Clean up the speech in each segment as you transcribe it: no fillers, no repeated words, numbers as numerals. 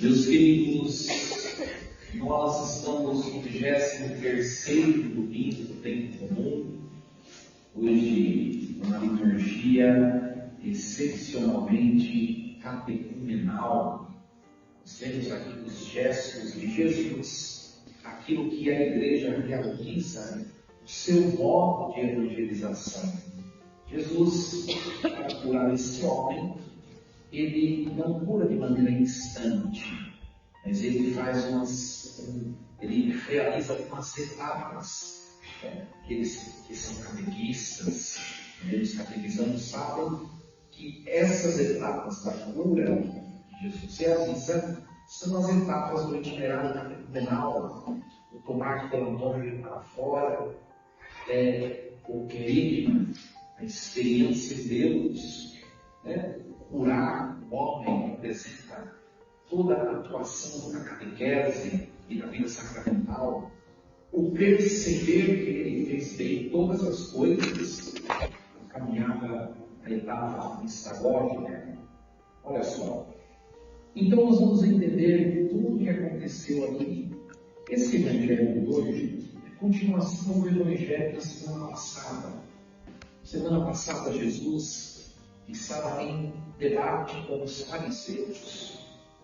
Meus queridos, nós estamos no 23º domingo do tempo comum, hoje uma liturgia excepcionalmente catecumenal. Nós temos aqui os gestos de Jesus, aquilo que a igreja realiza, o seu modo de evangelização. Jesus, para curar esse homem, ele não cura de maneira instante, mas ele realiza umas etapas. Aqueles que são catequistas, os catequizandos sabem que essas etapas da cura que Jesus realiza são as etapas do itinerário catecumenal, o tomar pela mão e para fora, o querigma, a experiência de Deus, curar o homem representa toda a atuação da catequese e da vida sacramental, o perceber que ele fez bem todas as coisas, a caminhada, a etapa mistagógica. Olha só. Então nós vamos entender tudo o que aconteceu aqui. Esse evangelho de hoje é continuação do evangelho da semana passada. Semana passada Jesus estava em debate com os fariseus.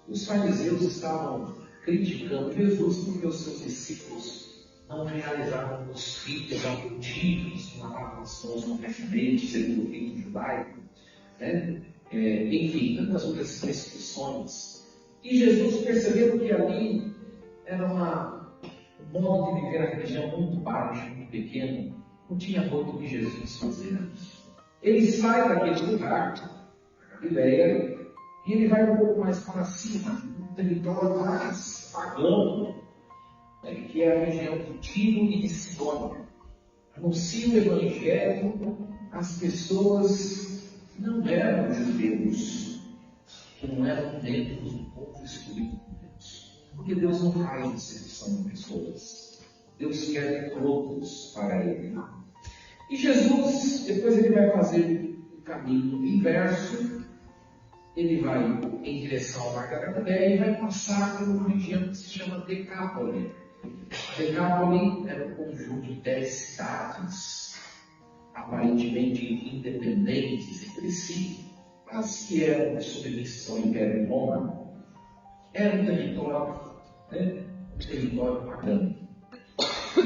Os fariseus estavam criticando Jesus porque os seus discípulos não realizavam os ritos abortivos, não lavavam as mãos corretamente, segundo o rito judaico, enfim, tantas outras restrições. E Jesus percebeu que ali era um modo de viver a religião muito baixo, muito pequeno, não tinha muito o que Jesus fazer. Ele sai daquele lugar, da Galileia, e ele vai um pouco mais para cima, no território mais pagão, que é a região de Tiro e de Sidônia. Anuncia o Evangelho às pessoas que não eram judeus, que não eram membros do povo escolhido por Deus. Porque Deus não faz exceção de pessoas. Deus quer todos para Ele. E Jesus, depois ele vai fazer o caminho inverso, ele vai em direção ao Mar da Galileia e vai passar por uma região que se chama Decápole. Decápole era um conjunto de 10 cidades, aparentemente independentes entre si, mas que eram submissas ao Império Romano. Era um território pagão.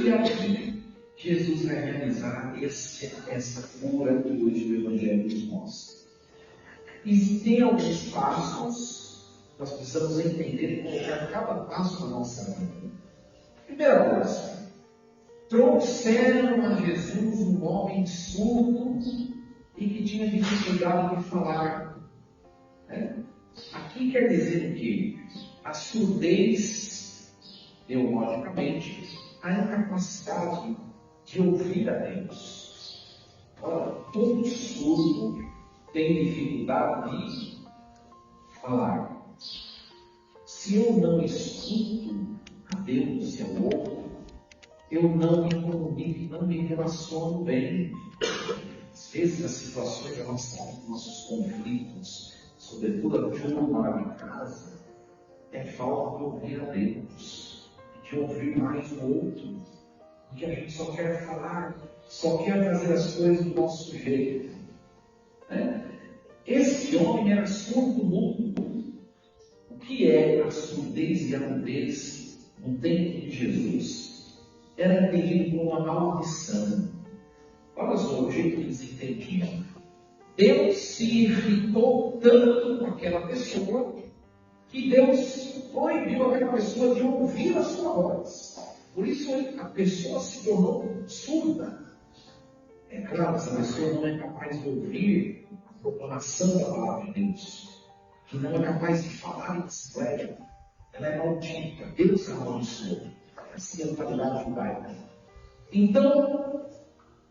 E aqui Jesus vai realizar essa cura que hoje o Evangelho nos mostra. E tem alguns passos, nós precisamos entender e colocar cada passo na nossa vida. Primeira coisa, trouxeram a Jesus um homem surdo e que tinha dificuldade de falar. Aqui quer dizer o quê? A surdez, teologicamente, a incapacidade de ouvir a Deus. Ora, todo surdo tem dificuldade de falar. Se eu não escuto a Deus e ao outro, eu não me comunico, não me relaciono bem. Às vezes, as situações relacionadas aos nossos conflitos, sobretudo a turma em casa, é falta de ouvir a Deus, de ouvir mais o outro, porque a gente só quer falar, só quer fazer as coisas do nosso jeito. Esse homem era surdo-mudo. O que é a surdez e a mudez no tempo de Jesus? Era entendido como uma maldição. Olha só o jeito que eles entendiam. Deus se irritou tanto com aquela pessoa que Deus proibiu aquela pessoa de ouvir a sua voz. Por isso a pessoa se tornou surda. É claro, essa pessoa não é capaz de ouvir a proclamação da palavra de Deus, que não é capaz de falar em assembleia. Ela é maldita. Deus a amaldiçoou. Assim é a mentalidade judaica. Então,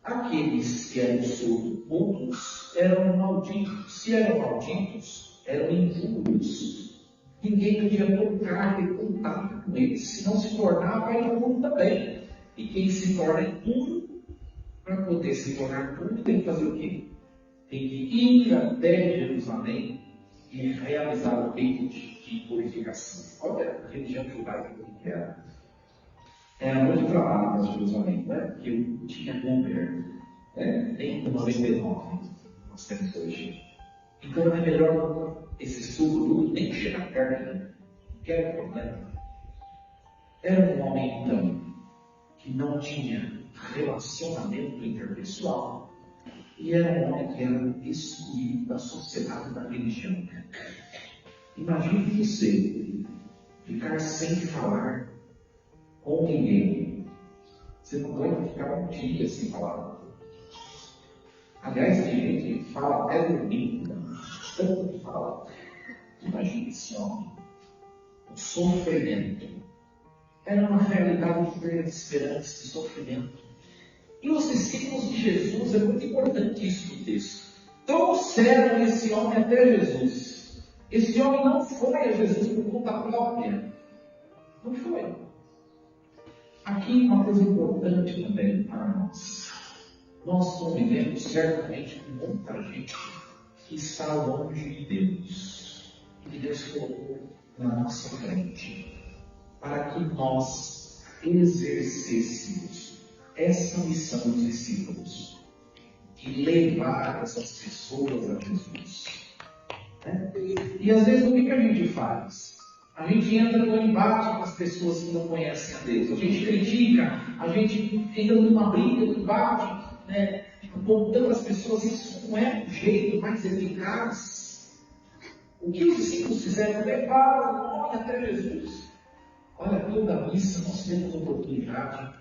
aqueles que eram surdos eram malditos. Se eram malditos, eram impuros. Ninguém podia tocar, ter contato com eles, senão se tornava impuro também. E quem se torna impuro, para poder se tornar puro, tem que fazer o quê? Tem que ir até Jerusalém e realizar o rito de de purificação. Olha a religião judaica que era. Era muito trabalho para Jerusalém, não é? Porque eu tinha Uber, nem o 99 nós temos hoje. Então é melhor esse estudo nem chegar perto, não quero problema. Era um homem, então, que não tinha relacionamento interpessoal e era um homem que era excluído da sociedade da religião. Imagine você ficar sem falar com ninguém. Você não vai ficar um dia sem falar. Aliás, tem gente que fala até dormindo, tanto que fala. Imagine esse homem, o sofrimento. Era uma realidade desesperante, de sofrimento. E os discípulos de Jesus, é muito importante isso no texto, trouxeram esse homem até Jesus. Esse homem não foi a Jesus por conta própria. Não foi. Aqui uma coisa importante também para nós. Nós convivemos certamente com muita gente que está longe de Deus. Que Deus colocou na nossa frente. Para que nós exercêssemos essa missão dos discípulos. De levar essas pessoas a Jesus. E às vezes o que a gente faz? A gente entra no embate com as pessoas que não conhecem a Deus. A gente critica, a gente entra numa briga, num embate, apontando as pessoas. Isso não é o jeito mais eficaz. O que os discípulos fizeram? Levaram o homem até Jesus. Olha, toda missa nós temos a oportunidade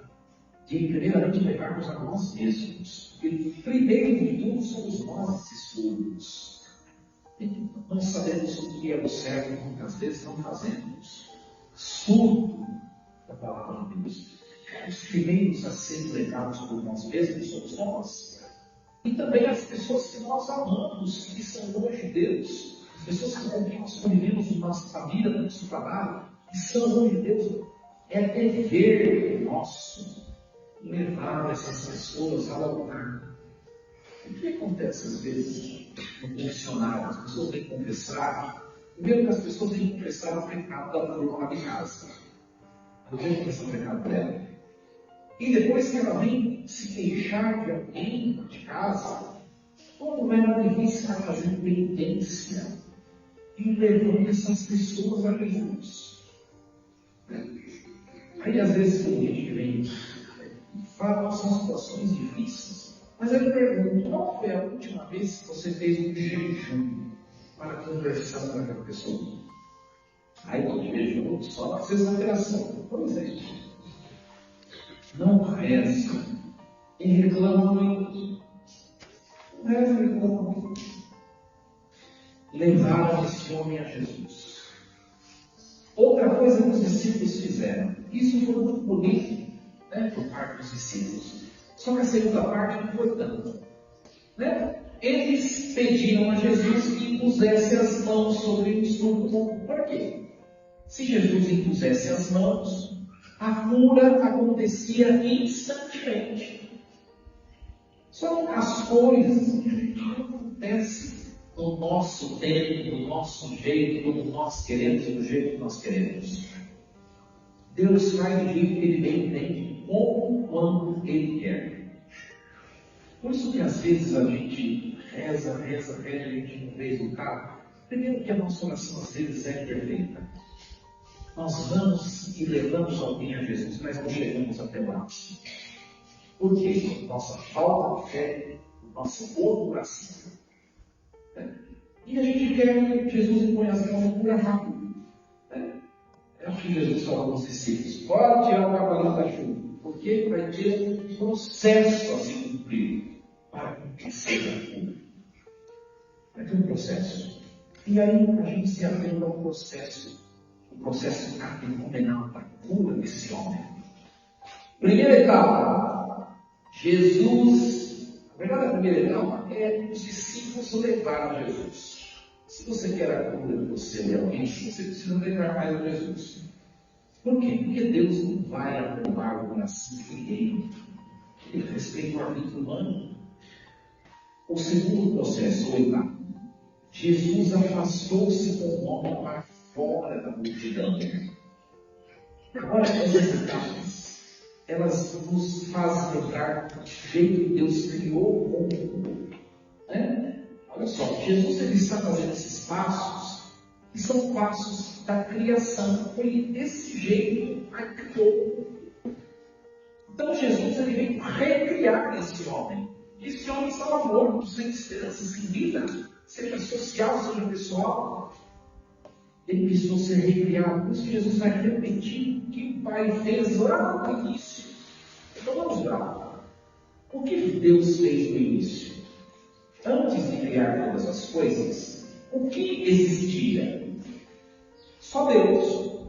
de, primeiramente, levarmos a nós mesmos. Porque, primeiro de tudo, somos nós esses surdos. Nós sabemos o que é o certo, muitas vezes não fazemos. Surdo da palavra de Deus. Os primeiros a serem levados por nós mesmos somos nós. E também as pessoas que nós amamos, que são longe de Deus. As pessoas com quem nós convivemos na nossa família, no nosso trabalho, que são longe de Deus. É dever nosso levar essas pessoas ao altar. O que acontece às vezes no confessionário? As pessoas têm que confessar. Primeiro que as pessoas têm que confessar o pecado da turma lá de casa. Eu tenho que confessar o pecado dela. E depois que ela vem se queixar de alguém de casa, como ela devia estar fazendo penitência e levando essas pessoas a Jesus. Aí às vezes tem gente que vem e fala, são situações difíceis. Mas eu pergunto, qual foi a última vez que você fez um jejum para conversar com aquela pessoa? Aí eu jejum só na sexta-feira. Pois é. Não reza e reclama muito. Não reza e reclama muito. Levaram esse homem a Jesus. Outra coisa que os discípulos fizeram, isso foi muito bonito, por parte dos discípulos. Só que a segunda parte não foi tanto. Eles pediram a Jesus que impusesse as mãos sobre o surdo. Por quê? Se Jesus impusesse as mãos, a cura acontecia instantaneamente. Só que as coisas não acontecem no nosso tempo, no nosso jeito, como nós queremos, do jeito que nós queremos. Deus faz do jeito que Ele bem entende, como quando Ele quer. Por isso que às vezes a gente reza, a gente não vê resultado. Primeiro que a nossa oração às vezes é perfeita. Nós vamos e levamos alguém a Jesus, mas não chegamos até lá. Por quê? Nossa falta de fé, nossa boa oração. E a gente quer que Jesus imponha as mãos e cura rápido. É o que Jesus falou aos discípulos. Pode tirar o cavalo da chuva, porque vai ter um processo a se cumprir para que seja a cura. Vai ter um processo. E aí a gente se atenta ao processo. O processo fenomenal da cura desse homem. Primeira etapa, Jesus. Na verdade, a primeira etapa é os discípulos levaram Jesus. Se você quer a cura de você realmente, você precisa levar mais a Jesus. Por quê? Porque Deus não vai aprovar o coração de ninguém. Ele respeita o arbítrio humano. O segundo processo, o etapa. Jesus afastou-se com o homem para fora da multidão. Agora, essas etapas, elas nos fazem lembrar do jeito que Deus criou o mundo. Né? Olha só, Jesus ele está fazendo esses passos, que são passos da criação. Foi desse jeito que criou. Então Jesus ele veio recriar esse homem. Esse homem estava morto, sem esperança, sem vida, seja social, seja pessoal. Ele precisou ser recriado. Por isso Jesus vai repetir o que o Pai fez lá no início. Então vamos lá. O que Deus fez no início? Antes de criar todas as coisas, o que existia? Só Deus.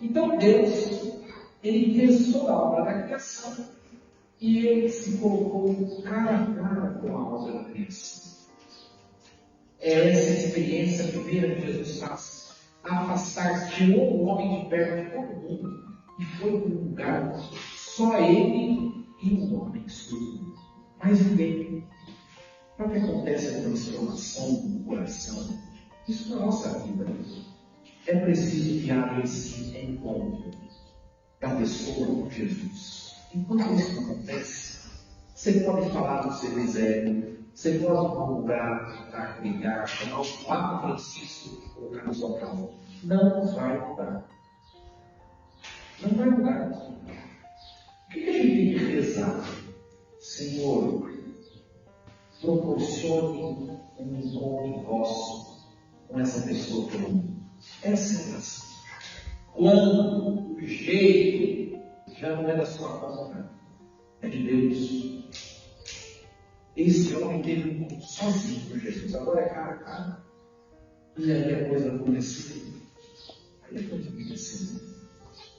Então Deus, ele fez toda a obra da criação. E ele se colocou cara a cara com a obra da criação. É essa experiência primeira que Jesus faz. Afastar-se, tirou o homem de perto de todo mundo e foi para um lugar, só ele e o homem excluído. Mais ninguém. Para que acontece a transformação do coração? Isso na nossa vida. É preciso que haja esse encontro da pessoa com Jesus. Enquanto isso não acontece, você pode falar o que você quiser, você pode mudar, tentar brigar, chamar o Papa Francisco e colocar na sua casa. Não vai mudar. Não vai mudar. O que a gente tem que rezar? Senhor, proporcione um encontro vosso com essa pessoa pelo mundo. Essa é a oração. Quando, o jeito, já não é da sua conta, é de Deus. Esse homem teve um encontro sozinho com Jesus, agora é cara a cara. E aí a coisa aconteceu. Aí a coisa aconteceu.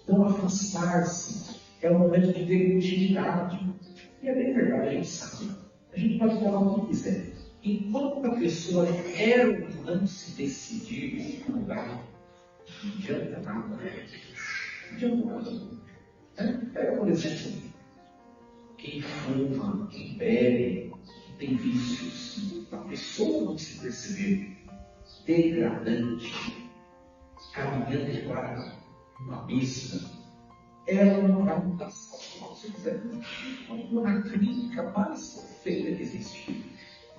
Então, afastar-se é um momento de ter intimidade. E é bem verdade, a gente sabe. A gente pode falar o que quiser. Enquanto a pessoa quer ou não se decidir no lugar, não adianta nada. Não adianta nada. Pega, por exemplo, quem fuma, quem bebe, quem tem vícios, a pessoa não se perceber degradante, caminhando para uma pista, ela não vai mudar se você quiser. Na clínica mais perfeita que existe,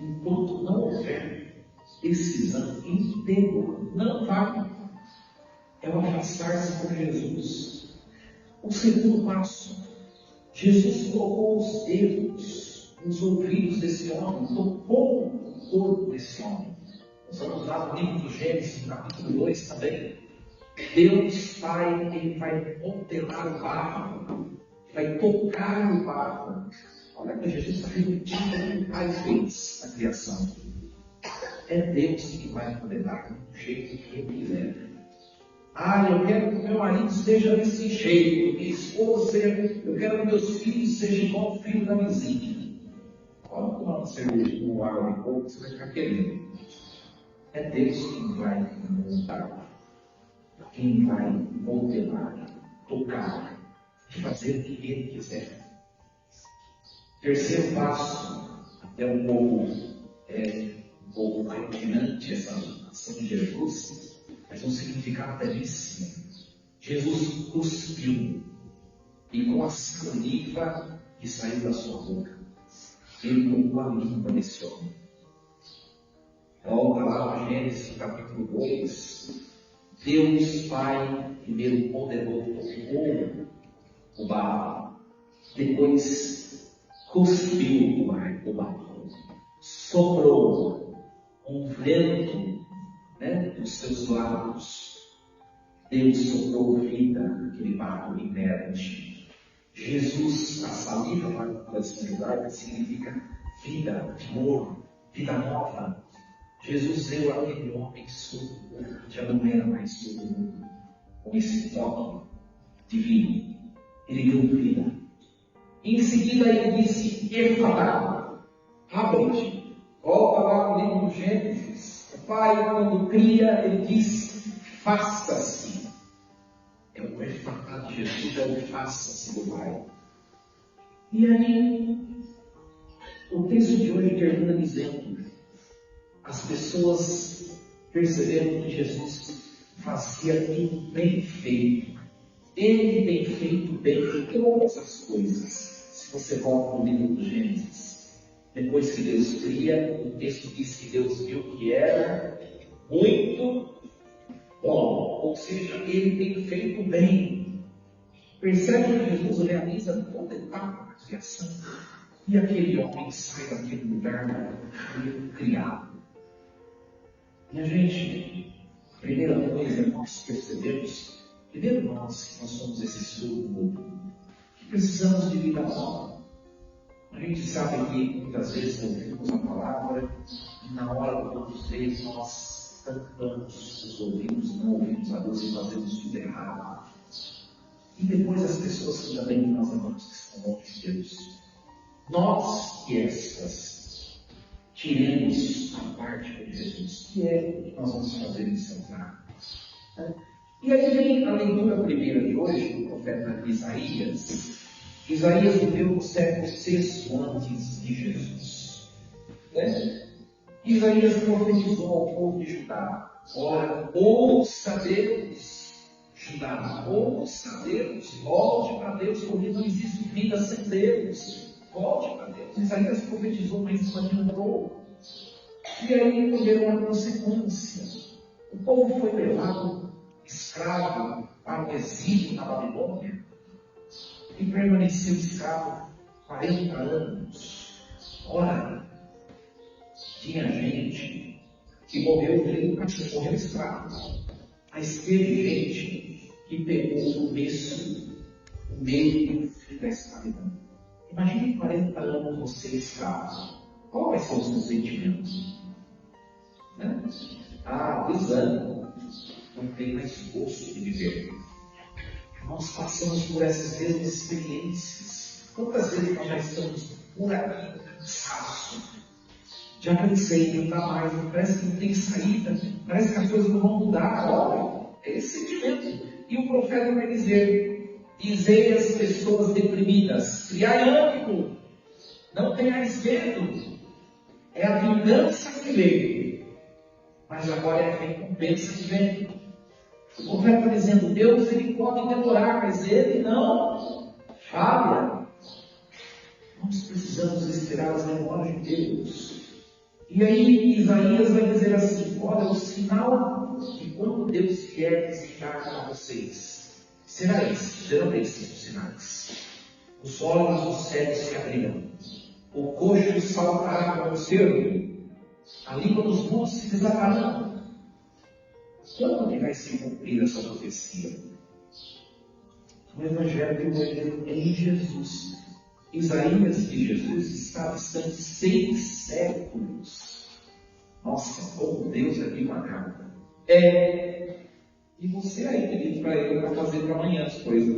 enquanto não houver decisão interior, não vai. É o afastar-se com Jesus. O segundo passo, Jesus colocou os dedos nos ouvidos desse homem, tocou o corpo desse homem. Nós vamos lá no livro do Gênesis, no capítulo 2 também. Deus Pai, ele vai modelar o barro, vai tocar o barro. Olha que Jesus está repetindo o que o Pai fez na criação. É Deus que vai modelar do jeito que ele quiser. Eu quero que o meu marido seja desse jeito, minha esposa, eu quero que meus filhos sejam igual o filho da vizinha. Pode tomar uma cerveja com água de coco, você vai ficar querendo. É Deus quem vai montar, quem vai modelar, tocar, fazer o que Ele quiser. Terceiro passo é um pouco repugnante essa ação de Jesus, mas um significado belíssimo. Jesus cuspiu e com a saliva que saiu da sua boca, ele colocou a língua desse homem. Volta lá no Gênesis capítulo 2. Deus Pai primeiro modelou, tocou o barro, depois cuspiu o barro, soprou um vento dos seus lábios. Deus soprou vida naquele barro inerte. Jesus, a saliva para a tradução judaica significa vida, vigor, vida nova. Jesus deu àquele homem surdo, já não era mais surdo, com esse toque divino. Ele deu vida. Em seguida ele disse, Efatá, abre-te. Volta lá no livro do Gênesis. O Pai, quando cria, ele diz, faça-se. É o Efatá de Jesus, é o faça-se do Pai. E aí, o texto de hoje termina dizendo, as pessoas perceberam que Jesus fazia tudo bem feito. Ele tem feito bem todas as coisas. Se você volta no livro do Gênesis, depois que Deus cria, o texto diz que Deus viu que era muito bom. Ou seja, ele tem feito bem. Percebe que Jesus realiza toda etapa da criação. E aquele homem sai daquele lugar criado. E a gente, a primeira coisa, nós percebemos, primeiro nós, que nós somos esse surdo, que precisamos de vida nova. A gente sabe que muitas vezes ouvimos a palavra e na hora do vamos ver nós tampamos os ouvidos, não ouvimos a Deus e fazemos tudo errado. E depois as pessoas que também nós amamos que estão longe de Deus. Nós e estas tiremos a parte de Jesus, que é o que nós vamos fazer em Santiago. E aí vem a leitura primeira de hoje do profeta Isaías. Isaías viveu no século VI antes de Jesus. Isaías profetizou ao povo de Judá: ora, ouça Deus, Judá, ouça Deus, volte para Deus, porque não existe vida sem Deus. Volte para Deus. Isaías profetizou, mas não adiantou. E aí colheram uma consequência. O povo foi levado escravo para o exílio na Babilônia e permaneceu escravo 40 anos. Ora, tinha gente que morreu morreu escravo. Mas teve gente que pegou o meio da escravidão. Imagine 40 anos você escravo. Qual vai ser o seu sentimento? Desânimo. Não tem mais gosto de viver. Nós passamos por essas mesmas experiências. Quantas vezes nós já estamos por aqui, cansados? Já cansei, não dá mais, parece que não tem saída, parece que as coisas não vão mudar agora. É esse sentimento. E o profeta vai dizer: dizei às pessoas deprimidas, criai ânimo, não tenhais medo. É a vingança que veio, mas agora é a recompensa que vem. O profeta está dizendo: Deus ele pode demorar, mas ele não falha. Nós precisamos esperar as memórias de Deus. E aí Isaías vai dizer assim: olha, o sinal de quando Deus vier visitar para vocês será esse, serão esses os sinais. Os olhos dos cegos se abrirão, o coxo saltará para o cervo, a língua dos mudos se desatarão. Quando que vai se cumprir essa profecia? No Evangelho do Evangelho em Jesus. Isaías de Jesus está distante 6 séculos. Nossa, como Deus é bem marcado. E você aí pedindo para ele para fazer para amanhã as coisas,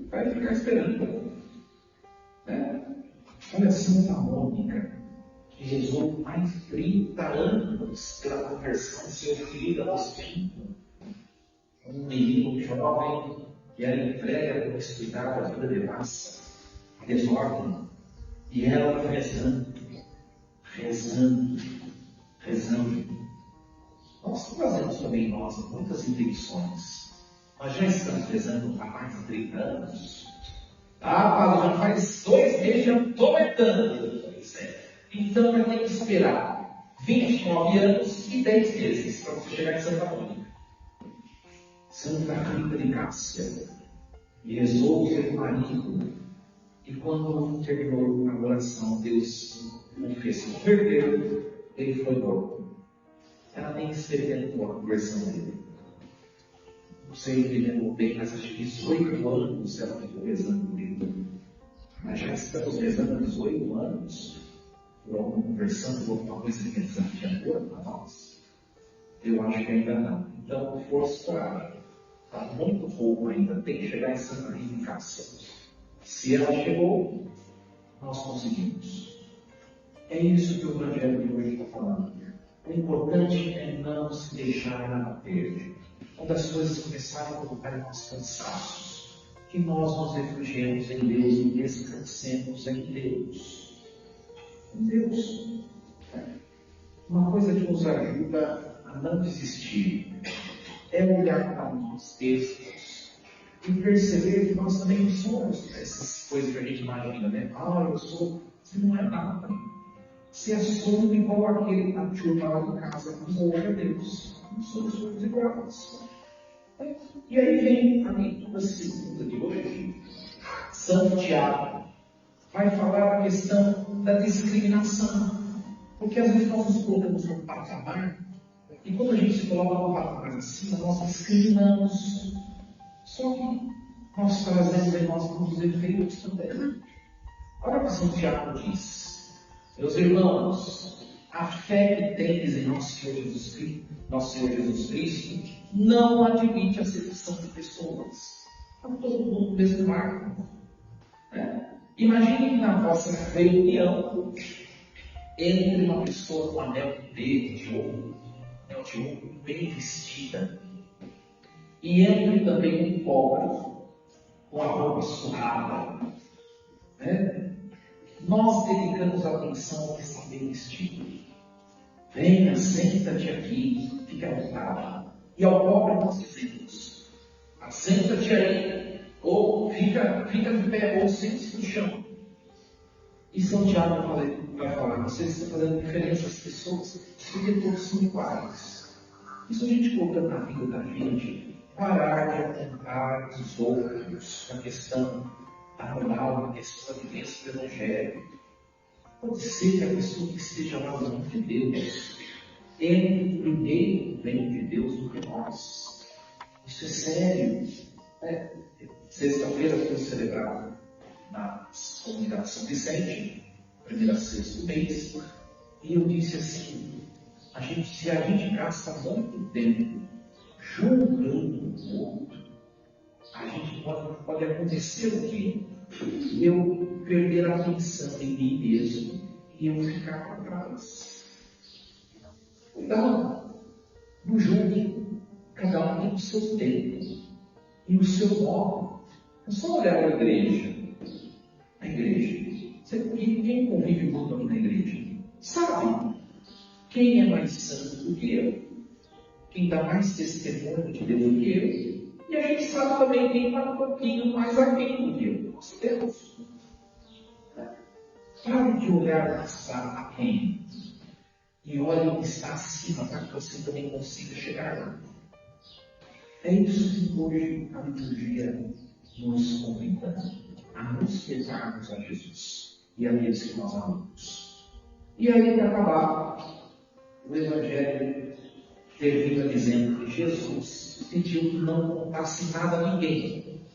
vai ficar esperando. Olha, Santa Mônica, que rezou mais de 30 anos pela conversão do seu filho Agostinho, um menino jovem que era entregue para estudar a vida devassa, desordem, e ela rezando. Nós fazemos também muitas intenções. Nós já estamos rezando há mais de 30 anos. Padre, já faz 2 meses, já estou metendo. Então vai ter que esperar 29 anos e 10 meses para você chegar em Santa Mônica. Santa Rita de Cássia rezou o seu marido, e quando terminou a oração, Deus o fez se converter, ele foi morto. Ela nem experimentou a conversão dele. Não sei se ele lembrou bem, mas acho que 18 anos ela ficou rezando por ele. Mas já estamos rezando há 18 anos por alguma conversão, por alguma coisa que é desafiadora para nós. Eu acho que ainda não. Então, força para está muito pouco ainda, tem que chegar em Santa Rita de Cássia. Se ela chegou, nós conseguimos. É isso que o Evangelho de hoje está falando. O importante é não se deixar abater. Quando as coisas começarem a colocar em nossos cansaços, que nós nos refugiemos em Deus e descansemos em Deus. Em Deus. Uma coisa que nos ajuda a não desistir é olhar para os textos e perceber que nós também somos essas coisas que a gente imagina, né? Eu sou. Você não é nada. Você é sono igual aquele que turma lá em casa, não ouve a Deus. Não somos todos iguais. E aí vem a leitura segunda de hoje. São Tiago vai falar a questão da discriminação. Porque às vezes nós nos colocamos num patamar, e quando a gente se coloca num patamar acima, nós discriminamos. Só que nós trazemos em nós alguns defeitos também. Olha o que São Tiago diz. Meus irmãos, a fé que tendes em nosso Senhor Jesus Cristo, não admite acepção de pessoas. Está todo mundo no mesmo barco. Imagine que na vossa reunião entre uma pessoa com anel de ouro, bem vestida, e entre também um pobre com a roupa surrada. Nós dedicamos atenção ao que está bem vestido. Venha, senta-te aqui, fica à vontade. E ao pobre nós dizemos: assenta-te aí, ou fica de pé, ou sente-se no chão. E São Tiago vai falar: vocês estão fazendo diferença às pessoas, porque todos são iguais. Isso a gente colocando na vida da gente, parar de apontar os outros na questão da moral, na questão da vivência do Evangelho. Pode ser que a pessoa que esteja lá longe de Deus entre primeiro no reino de Deus do que nós. Isso é sério. Sexta-feira foi celebrado na comunidade São Vicente, primeira sexta do mês, e eu disse assim: se a gente gasta muito tempo julgando o outro, a gente pode acontecer o quê? Eu perder a atenção em mim mesmo e eu ficar para trás. Cuidado, não julgue. Cada um tem o seu tempo e o seu modo. É só olhar a igreja. A igreja. Quem convive muito na igreja sabe quem é mais santo do que eu, quem dá mais testemunho de Deus do que eu. E a gente sabe também quem está um pouquinho mais aquém do que eu. Nós temos. Pare de olhar o que está aquém e olhe o que está acima para que você também consiga chegar lá. É isso que hoje a liturgia nos convida, a nos pegarmos a Jesus e a Deus que nós amamos. E aí, para acabar, o Evangelho termina dizendo que Jesus pediu que não contasse nada a ninguém.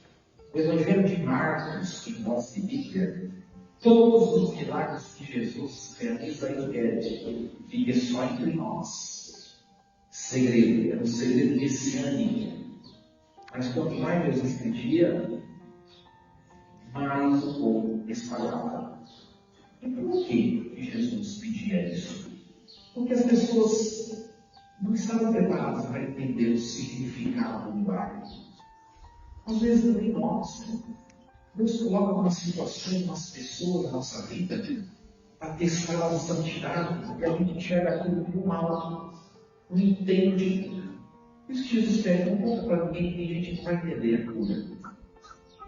O Evangelho de Marcos, que nós de Bíblia, todos os milagres que Jesus realiza aí fica só entre nós. Segredo, era um segredo messiânico. Mas quanto mais Jesus pedia, mais o povo espalhava. E por que Jesus pedia isso? Porque as pessoas não estavam preparadas para entender o significado do milagre. Às vezes nem nós. Deus coloca uma situação, umas pessoas na nossa vida para testar a nossa santidade, porque a gente enxerga aquilo como mal, não entende. Por isso que Jesus pede: não conta para ninguém, tem gente que não vai entender a cura.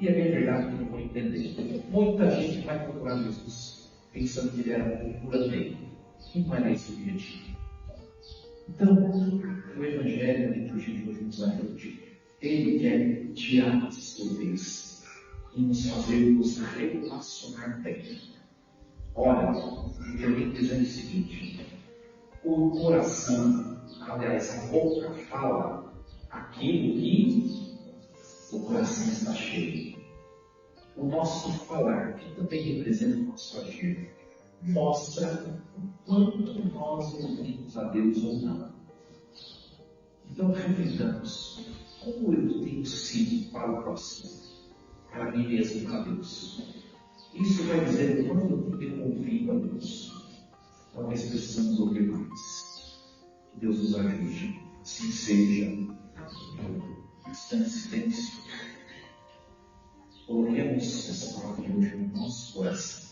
E é bem verdade que não vão entender. Muita gente vai procurar Jesus pensando que ele era um curandeiro. E não era esse o objetivo. Então, o Evangelho, a liturgia de hoje nos ajude. Ele quer tirar as solidez e nos fazer nos relacionar bem. Olha, eu tenho que dizer o seguinte: o coração, aliás, a boca fala aquilo que o coração está cheio. O nosso falar, que também representa o nosso agir, mostra o quanto nós ouvimos a Deus ou não. Então, reflitamos: como eu tenho sido para o próximo, para mim mesmo, para Deus? Isso vai dizer quando eu tenho ouvido a Deus. Talvez precisamos ouvir mais. Que Deus nos ajude. Assim seja. Estando em silêncio, coloquemos essa palavra de hoje no nosso coração.